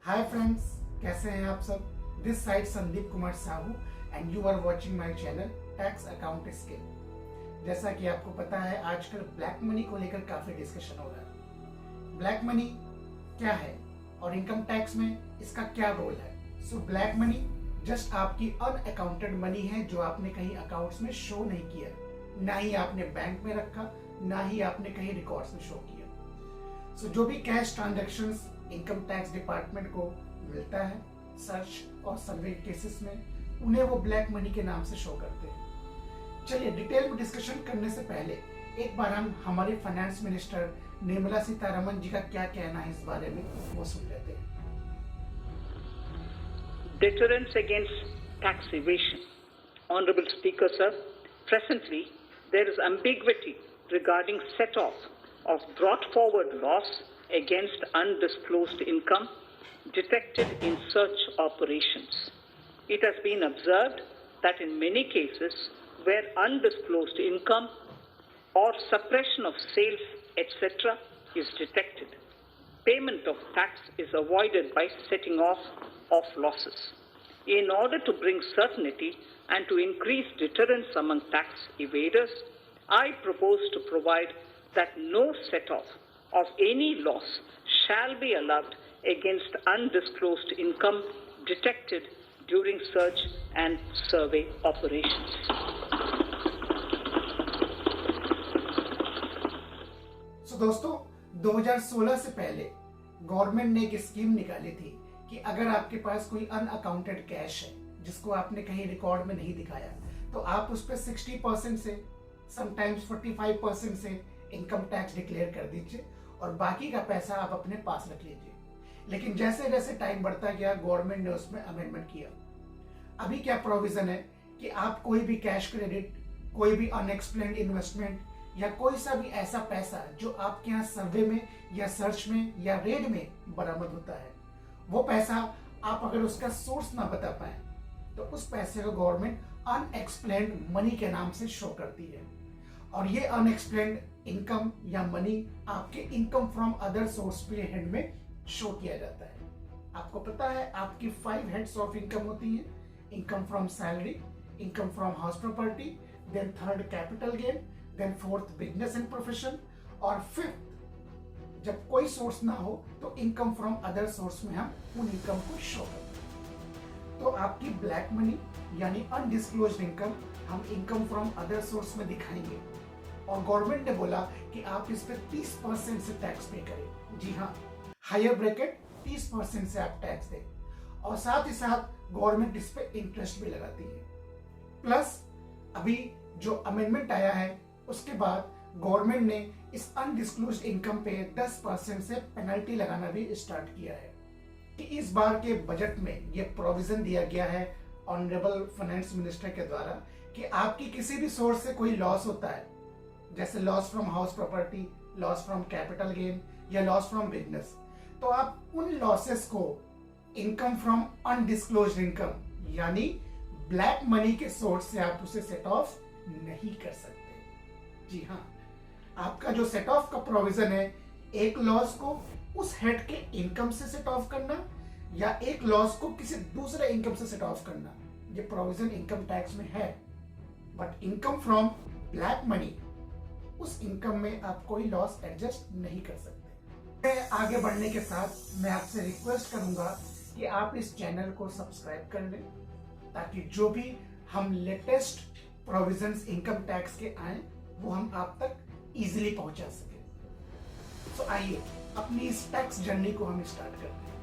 Hi friends, कैसे हैं आप सब। This side Sandeep Kumar Sahu and you are watching my channel tax account skill. जैसा कि आपको पता है, आजकल ब्लैक मनी को लेकर काफी डिस्कशन हो रहा है। ब्लैक मनी क्या है और इनकम टैक्स में इसका क्या रोल है। सो ब्लैक मनी जस्ट आपकी अनअकाउंटेड मनी है जो आपने कहीं अकाउंट्स में शो नहीं किया, ना ही आपने बैंक में रखा, ना ही आपने कहीं रिकॉर्ड्स में शो किया। सो जो भी cash transactions income tax department को मिलता है सर्च और सर्वे केसेस में, उन्हें वो ब्लैक मनी के नाम से शो करते हैं। चलिए डिटेल में डिस्कशन करने से पहले एक बार हम हमारे फाइनेंस मिनिस्टर निर्मला सीतारमण जी का क्या कहना है इस बारे में वो सुन लेते हैं। Deterrence against tax evasion. Honorable Speaker, sir, presently there is ambiguity regarding set-off of brought forward loss against undisclosed income detected in search operations. It has been observed that in many cases where undisclosed income or suppression of sales, etc., is detected, payment of tax is avoided by setting off of losses. In order to bring certainty and to increase deterrence among tax evaders, I propose to provide that no set-off of any loss shall be allowed against undisclosed income detected during search and survey operations. So दोस्तों, 2016 से पहले government ने एक scheme निकाली थी कि अगर आपके पास कोई अनअकाउंटेड कैश है जिसको आपने कहीं रिकॉर्ड में नहीं दिखाया, तो आप उस पर 60% से समटाइम्स 45% से इनकम टैक्स डिक्लेयर कर दीजिए और बाकी का पैसा आप अपने पास रख लीजिए। लेकिन जैसे जैसे टाइम बढ़ता गया, गवर्नमेंट ने उसमें अमेंडमेंट किया। अभी क्या प्रोविजन है कि आप कोई भी कैश क्रेडिट, कोई भी अनएक्सप्लेन्ड इन्वेस्टमेंट या कोई सा भी ऐसा पैसा जो आपके यहाँ सर्वे में या सर्च में या रेड में बरामद होता है, वो पैसा आप अगर उसका सोर्स ना बता पाए तो उस पैसे को गवर्नमेंट अनएक्सप्लेन्ड मनी के नाम से शो करती है। और ये अनएक्सप्लेन्ड इनकम या मनी आपके इनकम फ्रॉम अदर सोर्स पे हेड में शो किया जाता है। आपको पता है आपकी 5 हेड्स ऑफ इनकम होती है। Income from salary, income from house property, then third capital gain, then fourth business and profession, और फिफ्थ जब कोई सोर्स ना हो तो इनकम फ्रॉम अदर सोर्स में हम उन इनकम को शो करते हैं। तो आपकी ब्लैक मनी यानी अनडिस्क्लोज्ड इनकम हम इनकम फ्रॉम अदर सोर्स में दिखाएंगे और गवर्नमेंट ने बोला कि आप इस पे 30% से टैक्स पे करें। जी हाँ, हायर ब्रैकेट 30% से आप टैक्स दें और साथ ही साथ गवर्नमेंट इस पे इंटरेस्ट भी लगाती है। प्लस अभी जो अमेंडमेंट आया है उसके बाद गवर्नमेंट ने इस अनडिस्क्लोज्ड इनकम पे 10% से पेनल्टी लगाना भी स्टार्ट किया है। कि इस बार के बजट में ये प्रोविजन दिया गया है ऑनरेबल फाइनेंस मिनिस्टर के द्वारा कि आपकी किसी भी सोर्स से कोई लॉस होता है, जैसे loss from house property, loss from capital gain या लॉस फ्रॉम बिजनेस, तो आप उन लॉसेस को इनकम फ्रॉम अनडिस्क्लोज्ड इनकम यानी ब्लैक मनी के सोर्स से आप उसे सेट ऑफ नहीं कर सकते। जी हाँ, आपका जो सेट ऑफ का प्रोविजन है, एक लॉस को उस हेड के इनकम से सेट ऑफ करना या एक लॉस को किसी दूसरे इनकम से सेट ऑफ करना, ये प्रोविजन इनकम टैक्स में है। But income from black money, उस इनकम में आप कोई लॉस एडजस्ट नहीं कर सकते। आगे बढ़ने के साथ मैं आपसे रिक्वेस्ट करूंगा कि आप इस चैनल को सब्सक्राइब कर लें ताकि जो भी हम लेटेस्ट प्रोविजंस इनकम टैक्स के आए वो हम आप तक इजीली पहुंचा सके। तो आइए अपनी इस टैक्स जर्नी को हम स्टार्ट करते हैं।